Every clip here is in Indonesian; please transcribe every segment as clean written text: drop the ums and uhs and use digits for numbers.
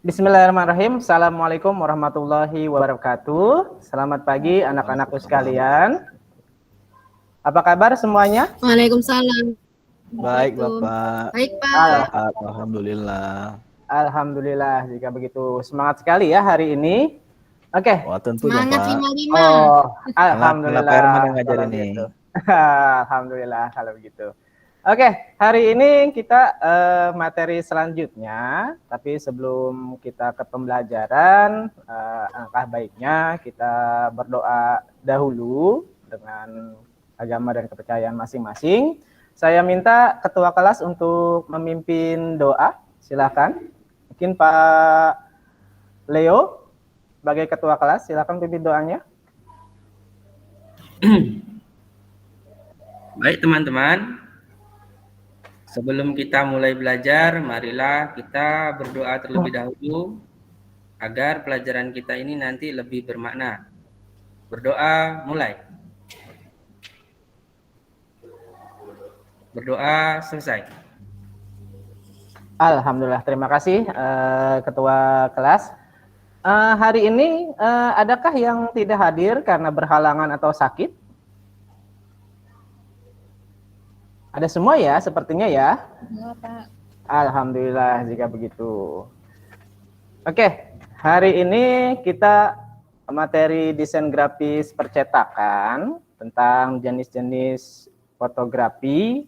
Bismillahirrahmanirrahim. Assalamualaikum warahmatullahi wabarakatuh. Selamat pagi anak-anakku sekalian. Apa kabar semuanya? Waalaikumsalam. Baik, Assalamualaikum. Bapak. Baik, Pak. Al- Sehat, alhamdulillah. Alhamdulillah jika begitu. Semangat sekali ya hari ini. Oke. Wah, tentu dong, Semangat Pak. 55. Oh, Kelak Pak Herman yang alhamdulillah ngajar kalau ini. gitu. Alhamdulillah kalau begitu. Oke, hari ini kita materi selanjutnya, tapi sebelum kita ke pembelajaran, alangkah baiknya kita berdoa dahulu dengan agama dan kepercayaan masing-masing. Saya minta ketua kelas untuk memimpin doa, silakan. Mungkin Pak Leo sebagai ketua kelas, silakan pimpin doanya. Baik teman-teman, sebelum kita mulai belajar, marilah kita berdoa terlebih dahulu agar pelajaran kita ini nanti lebih bermakna. Berdoa mulai. Berdoa selesai. Alhamdulillah, terima kasih ketua kelas. Hari ini adakah yang tidak hadir karena berhalangan atau sakit? Ada semua ya, sepertinya ya. Enggak, Pak. Alhamdulillah jika begitu. Oke, hari ini kita materi desain grafis percetakan tentang jenis-jenis fotografi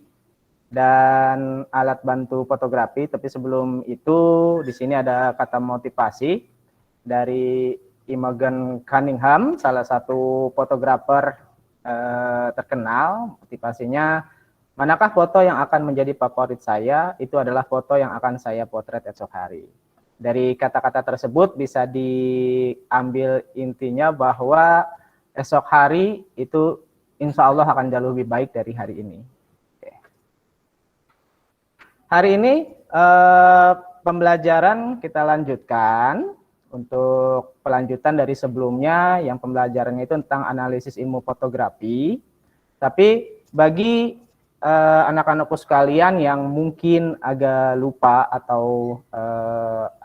dan alat bantu fotografi. Tapi sebelum itu, di sini ada kata motivasi dari Imogen Cunningham, salah satu fotografer terkenal. Motivasinya, manakah foto yang akan menjadi favorit saya? Itu adalah foto yang akan saya potret esok hari. Dari kata-kata tersebut bisa diambil intinya bahwa esok hari itu insya Allah akan jauh lebih baik dari hari ini. Oke. Hari ini pembelajaran kita lanjutkan. Untuk pelanjutan dari sebelumnya yang pembelajarannya itu tentang analisis ilmu fotografi. Tapi bagi anak-anakku sekalian yang mungkin agak lupa atau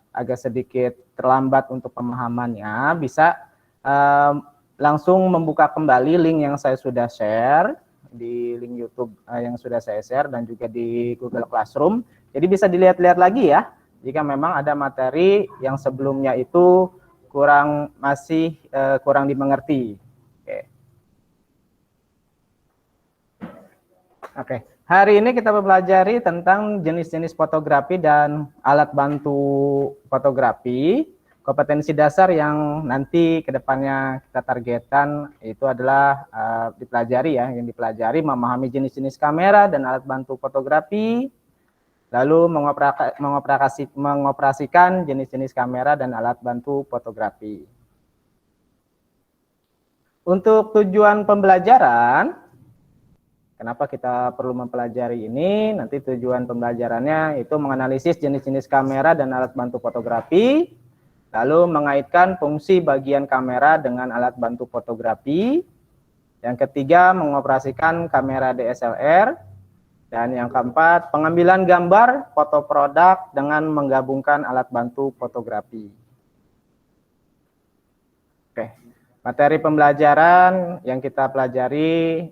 agak sedikit terlambat untuk pemahamannya, bisa langsung membuka kembali link yang saya sudah share di link YouTube yang sudah saya share dan juga di Google Classroom. Jadi bisa dilihat-lihat lagi ya, jika memang ada materi yang sebelumnya itu masih kurang dimengerti. Oke. Hari ini kita mempelajari tentang jenis-jenis fotografi dan alat bantu fotografi. Kompetensi dasar yang nanti kedepannya kita targetkan itu adalah dipelajari ya, yang dipelajari memahami jenis-jenis kamera dan alat bantu fotografi, lalu mengoperasikan jenis-jenis kamera dan alat bantu fotografi. Untuk tujuan pembelajaran, kenapa kita perlu mempelajari ini? Nanti tujuan pembelajarannya itu menganalisis jenis-jenis kamera dan alat bantu fotografi, lalu mengaitkan fungsi bagian kamera dengan alat bantu fotografi. Yang ketiga, mengoperasikan kamera DSLR. Dan yang keempat, pengambilan gambar foto produk dengan menggabungkan alat bantu fotografi. Oke. Materi pembelajaran yang kita pelajari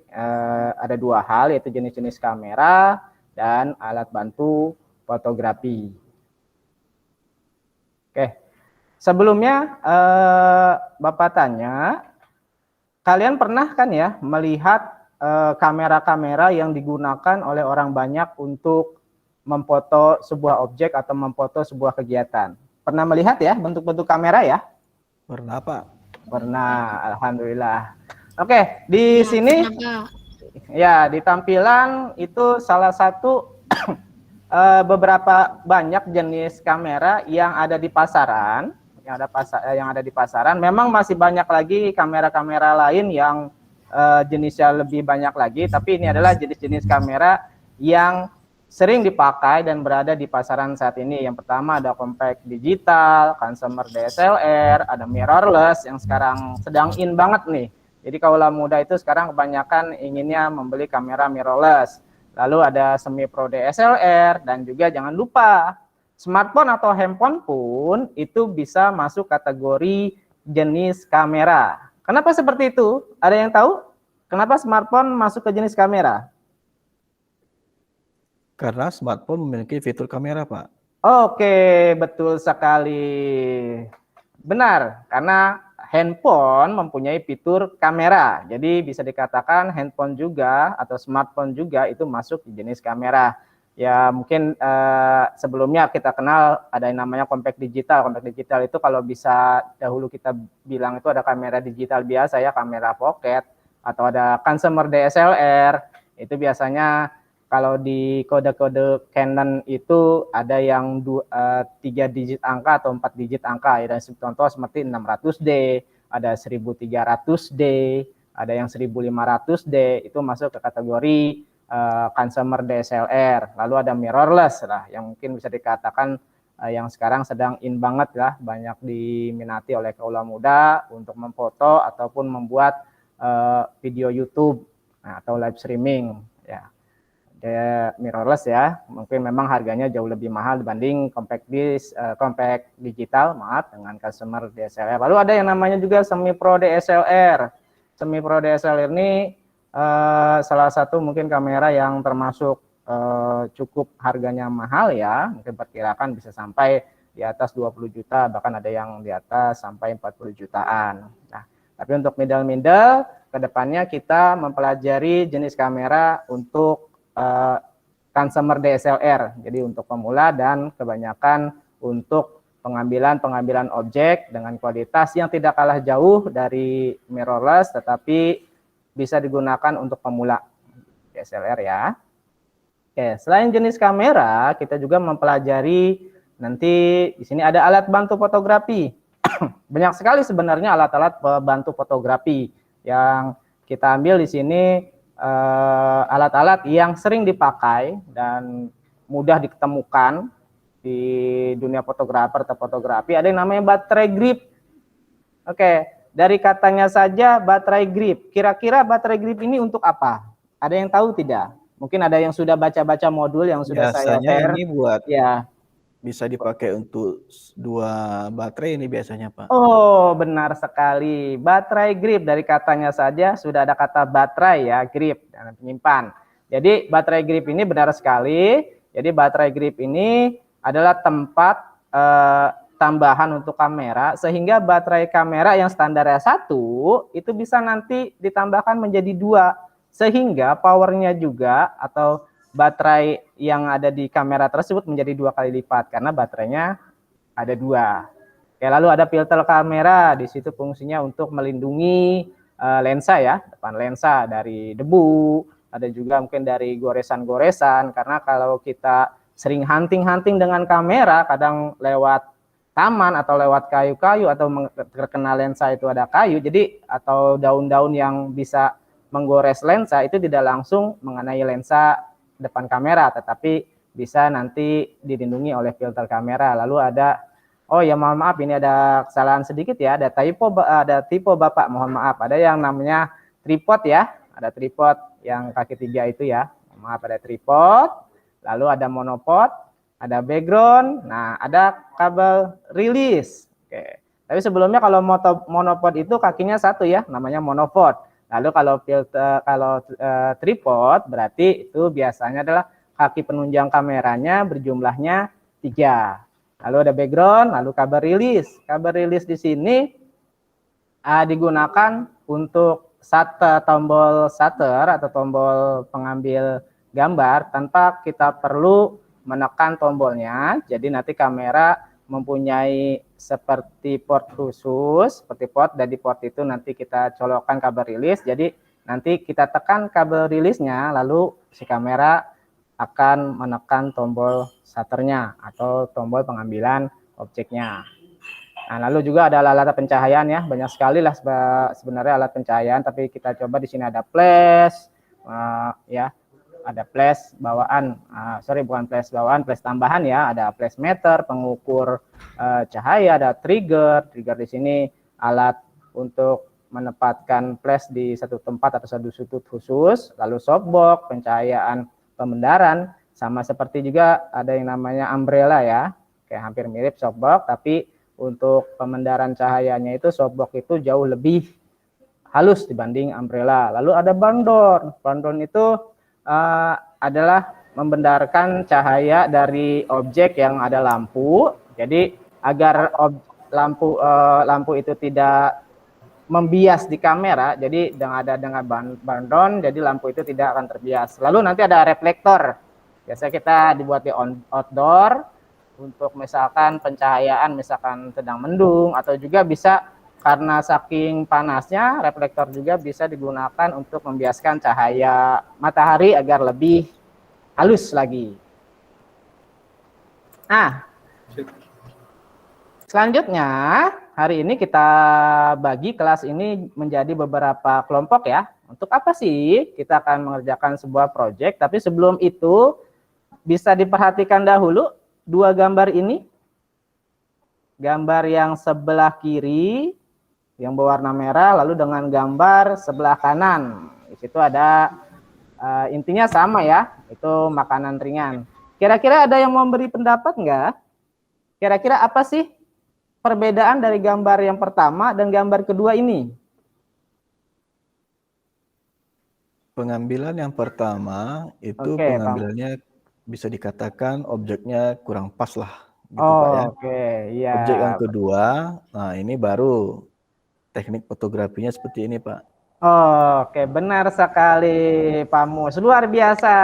ada dua hal, yaitu jenis-jenis kamera dan alat bantu fotografi. Oke, sebelumnya Bapak tanya, kalian pernah kan ya melihat kamera-kamera yang digunakan oleh orang banyak untuk memfoto sebuah objek atau memfoto sebuah kegiatan? Pernah melihat ya bentuk-bentuk kamera ya? Pernah, Pak. Pernah, alhamdulillah. Oke, di sini ya di tampilan itu salah satu beberapa banyak jenis kamera yang ada di pasaran, yang ada di pasaran. Memang masih banyak lagi kamera-kamera lain yang jenisnya lebih banyak lagi, tapi ini adalah jenis-jenis kamera yang sering dipakai dan berada di pasaran saat ini. Yang pertama ada compact digital, consumer DSLR, ada mirrorless yang sekarang sedang in banget nih. Jadi kaula muda itu sekarang kebanyakan inginnya membeli kamera mirrorless. Lalu ada semi pro DSLR dan juga jangan lupa smartphone atau handphone pun itu bisa masuk kategori jenis kamera. Kenapa seperti itu? Ada yang tahu? Kenapa smartphone masuk ke jenis kamera? Karena smartphone memiliki fitur kamera, Pak. Oke, betul sekali. Benar, karena handphone mempunyai fitur kamera. Jadi bisa dikatakan handphone juga atau smartphone juga itu masuk di jenis kamera. Ya mungkin sebelumnya kita kenal ada yang namanya compact digital. Compact digital itu kalau bisa dahulu kita bilang itu ada kamera digital biasa ya, kamera pocket, atau ada consumer DSLR. Itu biasanya kalau di kode-kode Canon itu ada yang 3 digit angka atau 4 digit angka. Ya, dan contoh seperti 600D, ada 1300D, ada yang 1500D, itu masuk ke kategori consumer DSLR. Lalu ada mirrorless lah, yang mungkin bisa dikatakan yang sekarang sedang in banget lah, banyak diminati oleh kaula muda untuk memfoto ataupun membuat video YouTube atau live streaming ya. Mirrorless ya, mungkin memang harganya jauh lebih mahal dibanding compact digital, maaf, dengan consumer DSLR. Lalu ada yang namanya juga semi pro DSLR. Semi pro DSLR ini salah satu mungkin kamera yang termasuk cukup harganya mahal ya, mungkin perkirakan bisa sampai di atas 20 juta, bahkan ada yang di atas sampai 40 jutaan. Nah, tapi untuk middle kedepannya kita mempelajari jenis kamera untuk consumer DSLR, jadi untuk pemula dan kebanyakan untuk pengambilan objek dengan kualitas yang tidak kalah jauh dari mirrorless, tetapi bisa digunakan untuk pemula DSLR ya. Oke, selain jenis kamera, kita juga mempelajari nanti di sini ada alat bantu fotografi. Banyak sekali sebenarnya alat-alat bantu fotografi yang kita ambil di sini. Alat-alat yang sering dipakai dan mudah ditemukan di dunia fotografer atau fotografi, ada yang namanya baterai grip. Oke, dari katanya saja baterai grip. Kira-kira baterai grip ini untuk apa? Ada yang tahu tidak? Mungkin ada yang sudah baca-baca modul yang sudah saya share. Biasanya ini buat ya. Bisa dipakai untuk 2 baterai ini biasanya, Pak. Oh, benar sekali. Baterai grip, dari katanya saja sudah ada kata baterai ya, grip, dan penyimpan. Jadi baterai grip ini benar sekali. Jadi baterai grip ini adalah tempat tambahan untuk kamera, sehingga baterai kamera yang standarnya 1 itu bisa nanti ditambahkan menjadi 2, sehingga powernya juga atau baterai yang ada di kamera tersebut menjadi 2 kali lipat karena baterainya ada 2. Oke, lalu ada filter kamera, di situ fungsinya untuk melindungi lensa ya, depan lensa dari debu, ada juga mungkin dari goresan-goresan, karena kalau kita sering hunting dengan kamera, kadang lewat taman atau lewat kayu-kayu atau terkena lensa itu ada kayu, jadi atau daun-daun yang bisa menggores lensa itu tidak langsung mengenai lensa depan kamera, tetapi bisa nanti dilindungi oleh filter kamera. Lalu ada, oh ya mohon maaf, ini ada kesalahan sedikit ya, ada tipe Bapak, mohon maaf, ada yang namanya tripod ya, ada tripod yang kaki 3 itu ya, mohon maaf, ada tripod, lalu ada monopod, ada background, nah ada kabel rilis. Oke. Tapi sebelumnya kalau monopod itu kakinya 1 ya, namanya monopod. Lalu kalau tripod berarti itu biasanya adalah kaki penunjang kameranya berjumlahnya 3. Lalu ada background, lalu kabel rilis. Kabel rilis di sini digunakan untuk tombol shutter atau tombol pengambil gambar tanpa kita perlu menekan tombolnya. Jadi nanti kamera mempunyai seperti port khusus, seperti port, dan di port itu nanti kita colokkan kabel rilis. Jadi nanti kita tekan kabel rilisnya, lalu si kamera akan menekan tombol shutternya atau tombol pengambilan objeknya. Nah, lalu juga ada alat pencahayaan ya, banyak sekali lah sebenarnya alat pencahayaan, tapi kita coba di sini ada flash, ya. Ada flash bawaan, bukan flash bawaan, flash tambahan ya, ada flash meter, pengukur cahaya, ada trigger di sini alat untuk menempatkan flash di satu tempat atau satu sudut khusus, lalu softbox, pencahayaan pembendaran, sama seperti juga ada yang namanya umbrella ya. Oke, hampir mirip softbox, tapi untuk pemendaran cahayanya itu softbox itu jauh lebih halus dibanding umbrella. Lalu ada barn door. Barn door itu adalah membendarkan cahaya dari objek yang ada lampu. Jadi agar lampu itu tidak membias di kamera, jadi dengan barn door, jadi lampu itu tidak akan terbias. Lalu nanti ada reflektor. Biasanya kita dibuat di outdoor untuk misalkan pencahayaan, misalkan sedang mendung, atau juga bisa karena saking panasnya, reflektor juga bisa digunakan untuk membiaskan cahaya matahari agar lebih halus lagi. Nah, selanjutnya hari ini kita bagi kelas ini menjadi beberapa kelompok ya. Untuk apa sih kita akan mengerjakan sebuah proyek, tapi sebelum itu bisa diperhatikan dahulu dua gambar ini. Gambar yang sebelah kiri yang berwarna merah, lalu dengan gambar sebelah kanan. Di situ ada intinya sama ya, itu makanan ringan. Kira-kira ada yang mau beri pendapat enggak? Kira-kira apa sih perbedaan dari gambar yang pertama dan gambar kedua ini? Pengambilan yang pertama itu pengambilannya bisa dikatakan objeknya kurang pas lah, gitu Pak ya. Iya. Objek yang kedua, nah ini baru teknik fotografinya seperti ini Pak. Oke, benar sekali Pak Mus, luar biasa.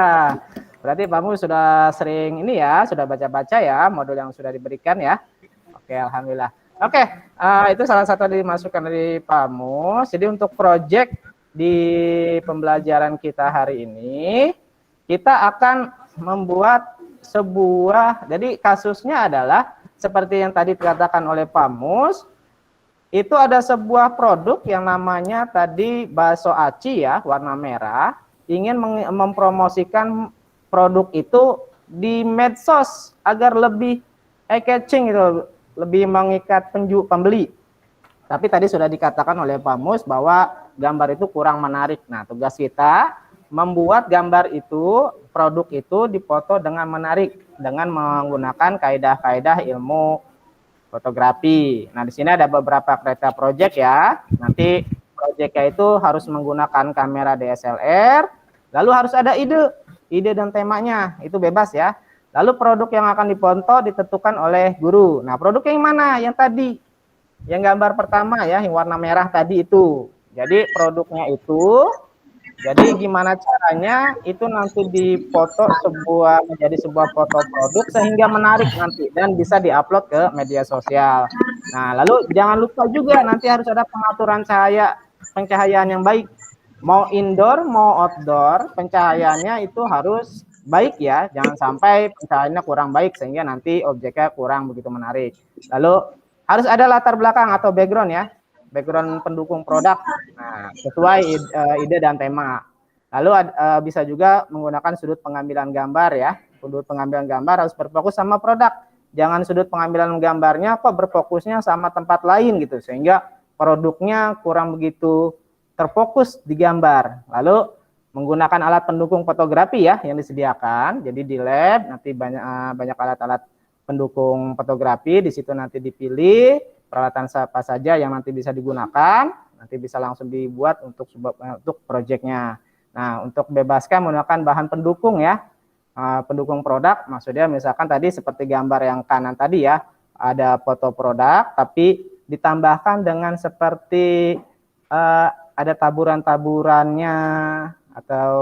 Berarti Pak Mus sudah sering ini ya, sudah baca-baca ya modul yang sudah diberikan ya. Oke, alhamdulillah. Oke, itu salah satu dimasukkan dari Pak Mus. Jadi untuk proyek di pembelajaran kita hari ini, kita akan membuat sebuah, jadi kasusnya adalah seperti yang tadi dikatakan oleh Pak Mus, itu ada sebuah produk yang namanya tadi bakso aci ya, warna merah, ingin mempromosikan produk itu di medsos agar lebih eye-catching gitu, lebih mengikat pembeli. Tapi tadi sudah dikatakan oleh Pak Mus bahwa gambar itu kurang menarik. Nah, tugas kita membuat gambar itu, produk itu dipoto dengan menarik dengan menggunakan kaidah-kaidah ilmu fotografi. Nah, di sini ada beberapa kriteria proyek ya. Nanti proyeknya itu harus menggunakan kamera DSLR, lalu harus ada ide dan temanya, itu bebas ya. Lalu produk yang akan diponto ditentukan oleh guru. Nah, produk yang mana? Yang tadi, yang gambar pertama ya, yang warna merah tadi itu. Jadi produknya itu, jadi gimana caranya itu nanti dipoto menjadi sebuah foto produk sehingga menarik nanti dan bisa diupload ke media sosial. Nah, lalu jangan lupa juga nanti harus ada pengaturan pencahayaan yang baik. Mau indoor, mau outdoor, pencahayaannya itu harus baik ya. Jangan sampai pencahayaannya kurang baik sehingga nanti objeknya kurang begitu menarik. Lalu harus ada latar belakang atau background ya. Background pendukung produk, nah, sesuai ide dan tema. Lalu bisa juga menggunakan sudut pengambilan gambar ya. Sudut pengambilan gambar harus berfokus sama produk. Jangan sudut pengambilan gambarnya kok berfokusnya sama tempat lain gitu, sehingga produknya kurang begitu terfokus di gambar. Lalu menggunakan alat pendukung fotografi ya yang disediakan. Jadi di lab nanti banyak alat-alat pendukung fotografi, di situ nanti dipilih peralatan apa saja yang nanti bisa digunakan, nanti bisa langsung dibuat untuk proyeknya. Nah, untuk bebaskan menggunakan bahan pendukung ya, pendukung produk, maksudnya misalkan tadi seperti gambar yang kanan tadi ya, ada foto produk, tapi ditambahkan dengan seperti ada taburan-taburannya atau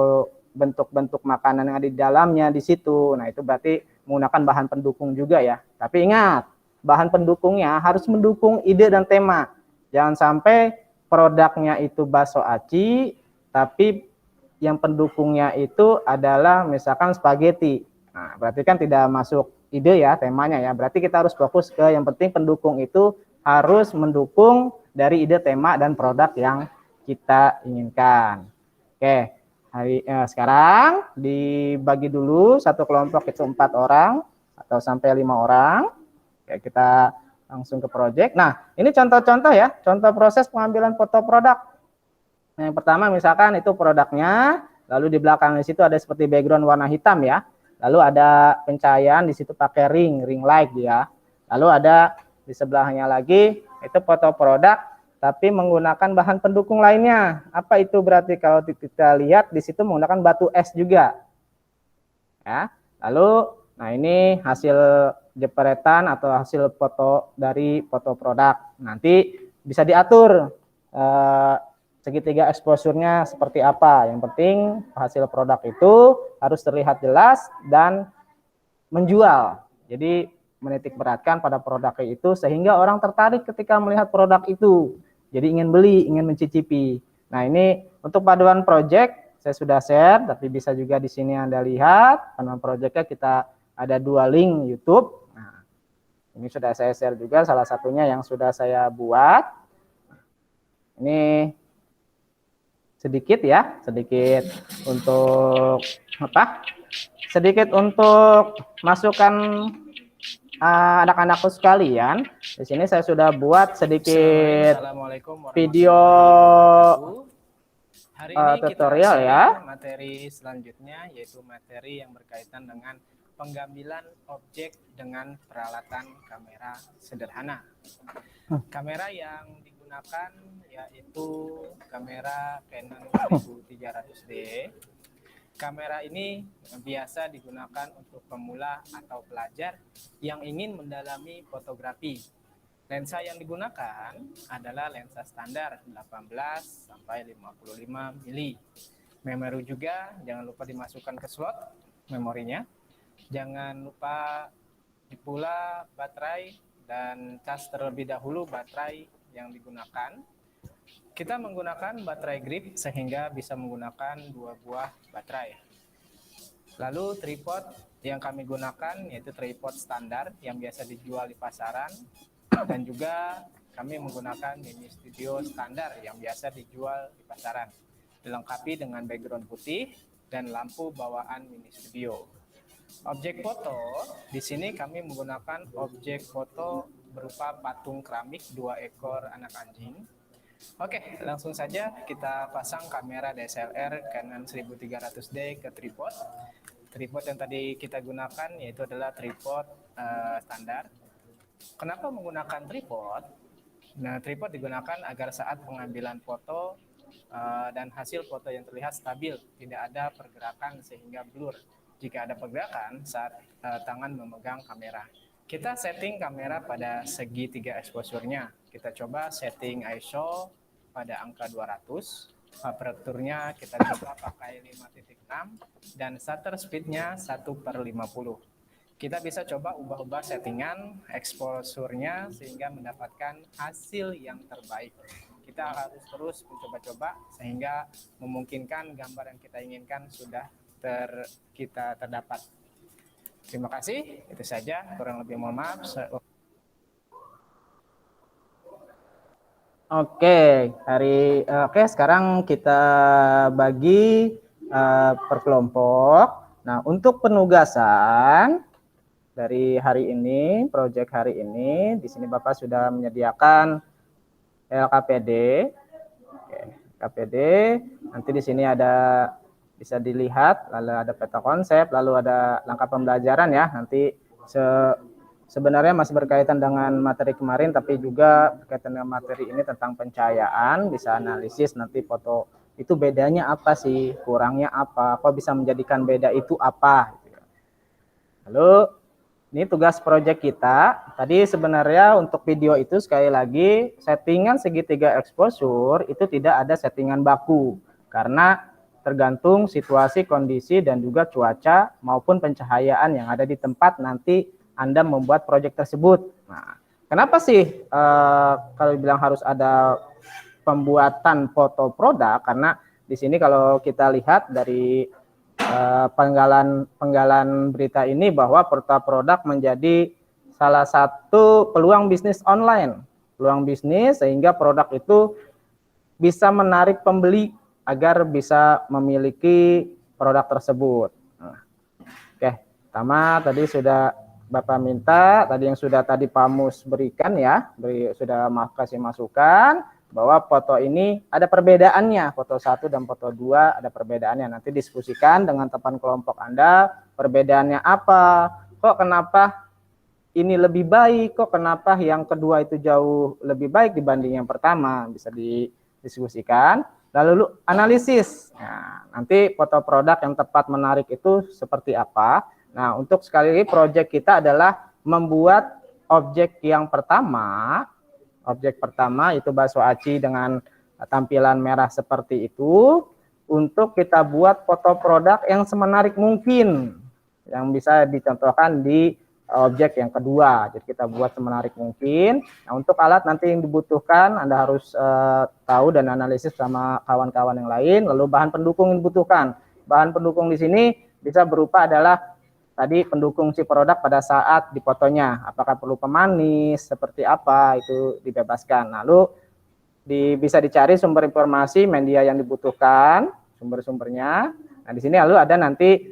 bentuk-bentuk makanan yang ada di dalamnya di situ. Nah, itu berarti menggunakan bahan pendukung juga ya. Tapi ingat, bahan pendukungnya harus mendukung ide dan tema. Jangan sampai produknya itu bakso aci, tapi yang pendukungnya itu adalah misalkan spaghetti. Nah, berarti kan tidak masuk ide ya, temanya ya. Berarti kita harus fokus ke yang penting pendukung itu harus mendukung dari ide, tema, dan produk yang kita inginkan. Oke, sekarang dibagi dulu satu kelompok itu 4 orang atau sampai 5 orang. Oke, kita langsung ke proyek. Nah, ini contoh-contoh ya, contoh proses pengambilan foto produk. Nah, yang pertama misalkan itu produknya, lalu di belakang di situ ada seperti background warna hitam ya. Lalu ada pencahayaan di situ pakai ring light ya. Lalu ada di sebelahnya lagi itu foto produk tapi menggunakan bahan pendukung lainnya. Apa itu berarti? Kalau kita lihat di situ menggunakan batu es juga. Ya. Lalu nah ini hasil jepretan atau hasil foto dari foto produk. Nanti bisa diatur segitiga exposure-nya seperti apa. Yang penting hasil produk itu harus terlihat jelas dan menjual. Jadi menitik beratkan pada produknya itu sehingga orang tertarik ketika melihat produk itu. Jadi ingin beli, ingin mencicipi. Nah, ini untuk paduan project saya sudah share, tapi bisa juga di sini Anda lihat paduan projectnya kita ada 2 link YouTube. Nah, ini sudah saya share juga salah satunya yang sudah saya buat. Ini sedikit ya, sedikit untuk apa? Sedikit untuk masukan anak-anakku sekalian. Di sini saya sudah buat sedikit video tutorial ya. Materi selanjutnya yaitu materi yang berkaitan dengan penggambilan objek dengan peralatan kamera sederhana. Kamera yang digunakan yaitu kamera Canon 1300D. Kamera ini biasa digunakan untuk pemula atau pelajar yang ingin mendalami fotografi. Lensa yang digunakan adalah lensa standar 18 sampai 55 mili. Memori juga jangan lupa dimasukkan ke slot memorinya. Jangan lupa dipula baterai dan cas terlebih dahulu baterai yang digunakan. Kita menggunakan baterai grip sehingga bisa menggunakan 2 buah baterai. Lalu tripod yang kami gunakan yaitu tripod standar yang biasa dijual di pasaran, dan juga kami menggunakan mini studio standar yang biasa dijual di pasaran, dilengkapi dengan background putih dan lampu bawaan mini studio. Objek foto di sini kami menggunakan objek foto berupa patung keramik 2 ekor anak anjing. Oke, langsung saja kita pasang kamera DSLR Canon 1300D ke tripod. Tripod yang tadi kita gunakan yaitu adalah tripod standar. Kenapa menggunakan tripod? Nah, tripod digunakan agar saat pengambilan foto dan hasil foto yang terlihat stabil, tidak ada pergerakan sehingga blur. Jika ada pergerakan saat tangan memegang kamera. Kita setting kamera pada segitiga exposure-nya. Kita coba setting ISO pada angka 200. Aperturnya kita coba pakai 5.6 dan shutter speed-nya 1/50. Kita bisa coba ubah-ubah settingan exposure-nya sehingga mendapatkan hasil yang terbaik. Kita harus terus mencoba-coba sehingga memungkinkan gambar yang kita inginkan sudah kita terdapat. Terima kasih, itu saja. Kurang lebih mohon maaf. Oke, sekarang kita bagi per kelompok. Nah, untuk penugasan dari hari ini, proyek hari ini, di sini Bapak sudah menyediakan LKPD. Oke, LKPD. Nanti di sini ada bisa dilihat, lalu ada peta konsep, lalu ada langkah pembelajaran ya. Nanti sebenarnya masih berkaitan dengan materi kemarin, tapi juga berkaitan dengan materi ini tentang pencahayaan, bisa analisis nanti foto itu bedanya apa sih, kurangnya apa, kok bisa menjadikan beda itu apa. Lalu ini tugas proyek kita. Tadi sebenarnya untuk video itu sekali lagi settingan segitiga exposure itu tidak ada settingan baku karena tergantung situasi, kondisi, dan juga cuaca maupun pencahayaan yang ada di tempat nanti Anda membuat proyek tersebut. Nah, kenapa sih kalau bilang harus ada pembuatan foto produk? Karena di sini kalau kita lihat dari penggalan berita ini bahwa foto produk menjadi salah satu peluang bisnis online. Peluang bisnis sehingga produk itu bisa menarik pembeli agar bisa memiliki produk tersebut. Nah, oke, pertama tadi sudah Bapak minta, tadi yang sudah tadi Pak Mus berikan ya, sudah kasih masukan bahwa foto ini ada perbedaannya, foto 1 dan foto 2 ada perbedaannya. Nanti diskusikan dengan teman kelompok Anda, perbedaannya apa, kok kenapa ini lebih baik, kok kenapa yang kedua itu jauh lebih baik dibanding yang pertama, bisa didiskusikan. Lalu analisis, nah, nanti foto produk yang tepat menarik itu seperti apa. Nah, untuk sekali lagi proyek kita adalah membuat objek pertama itu bakso aci dengan tampilan merah seperti itu, untuk kita buat foto produk yang semenarik mungkin, yang bisa dicontohkan di objek yang kedua. Jadi kita buat semenarik mungkin. Nah, untuk alat nanti yang dibutuhkan, Anda harus tahu dan analisis sama kawan-kawan yang lain. Lalu bahan pendukung yang dibutuhkan. Bahan pendukung di sini bisa berupa adalah tadi pendukung si produk pada saat difotonya, apakah perlu pemanis, seperti apa, itu dibebaskan. Lalu bisa dicari sumber informasi, media yang dibutuhkan, sumber-sumbernya. Nah, di sini lalu ada nanti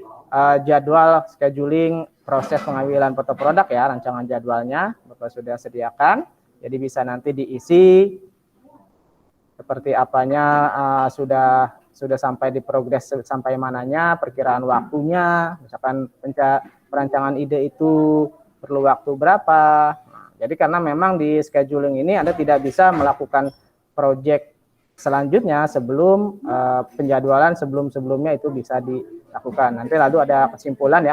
jadwal scheduling proses pengambilan foto produk ya, rancangan jadwalnya Bapak sudah sediakan. Jadi bisa nanti diisi seperti apanya, sudah sampai di progres sampai mananya, perkiraan waktunya, misalkan perancangan ide itu perlu waktu berapa. Nah, jadi karena memang di scheduling ini Anda tidak bisa melakukan proyek selanjutnya sebelum penjadwalan sebelumnya itu bisa dilakukan. Nanti lalu ada kesimpulan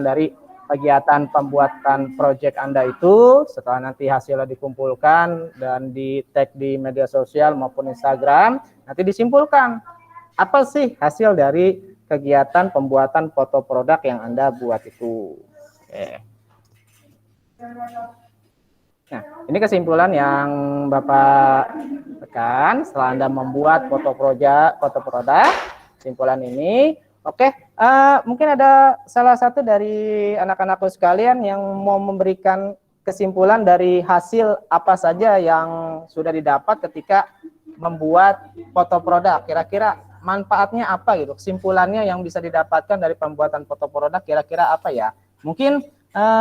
dari kegiatan pembuatan proyek Anda itu, setelah nanti hasilnya dikumpulkan dan di tag di media sosial maupun Instagram, nanti disimpulkan apa sih hasil dari kegiatan pembuatan foto produk yang Anda buat itu. Oke. Nah, ini kesimpulan yang Bapak tekan setelah Anda membuat foto produk, kesimpulan ini. Oke, mungkin ada salah satu dari anak-anakku sekalian yang mau memberikan kesimpulan dari hasil apa saja yang sudah didapat ketika membuat foto produk. Kira-kira manfaatnya apa gitu, kesimpulannya yang bisa didapatkan dari pembuatan foto produk kira-kira apa ya? Mungkin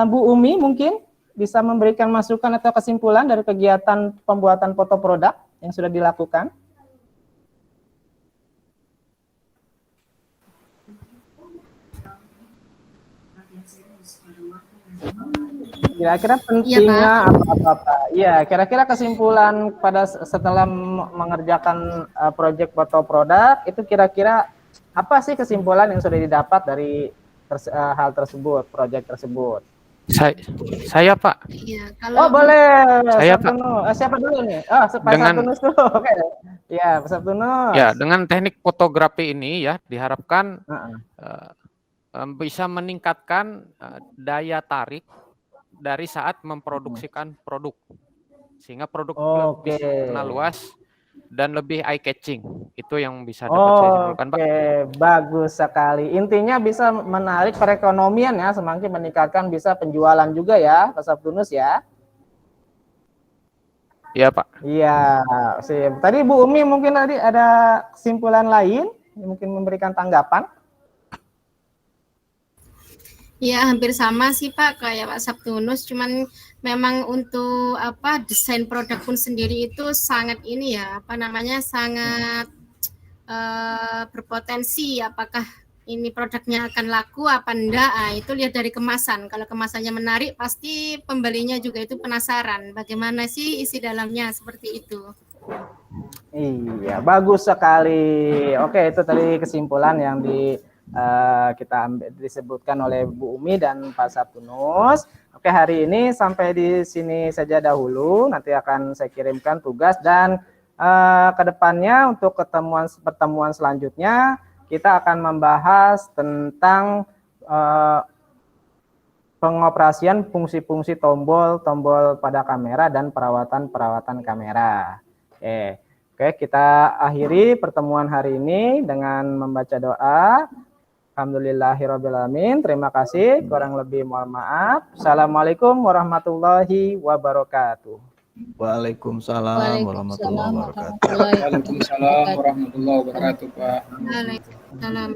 Bu Umi mungkin bisa memberikan masukan atau kesimpulan dari kegiatan pembuatan foto produk yang sudah dilakukan. Kira-kira pentingnya apa? Iya, kira-kira kesimpulan pada setelah mengerjakan proyek foto produk itu kira-kira apa sih kesimpulan yang sudah didapat dari hal tersebut, proyek tersebut? Saya Pak. Iya, kalau boleh. Saya Pak. Siapa dulu nih? Pak Sabtunus dulu. Oke. Ya, Pak Sabtunus. Ya, dengan teknik fotografi ini ya diharapkan bisa meningkatkan daya tarik dari saat memproduksikan produk, sehingga produk lebih kenal luas dan lebih eye catching. Itu yang bisa dapat saya simpulkan, Pak. Oke, bagus sekali. Intinya bisa menarik perekonomian ya, semakin meningkatkan bisa penjualan juga ya, Pak Sabtunus ya. Iya, Pak. Iya, sip. Tadi Bu Umi mungkin tadi ada kesimpulan lain, mungkin memberikan tanggapan. ya hampir sama sih Pak kayak Pak Sabtunus, cuman memang untuk desain produk pun sendiri itu sangat ini ya, sangat berpotensi apakah ini produknya akan laku apa enggak. Itu lihat dari kemasan. Kalau kemasannya menarik pasti pembelinya juga itu penasaran bagaimana sih isi dalamnya, seperti itu. Iya, bagus sekali. Oke, itu tadi kesimpulan yang kita disebutkan oleh Bu Umi dan Pak Sabtunus. Oke, hari ini sampai di sini saja dahulu. Nanti akan saya kirimkan tugas dan kedepannya untuk pertemuan selanjutnya kita akan membahas tentang pengoperasian fungsi-fungsi tombol pada kamera dan perawatan kamera. Oke, kita akhiri pertemuan hari ini dengan membaca doa. Alhamdulillahirrabbilalamin. Terima kasih. Kurang lebih mohon maaf. Assalamualaikum warahmatullahi wabarakatuh. Waalaikumsalam warahmatullahi wabarakatuh. Waalaikumsalam warahmatullahi wabarakatuh, Pak. Waalaikumsalam.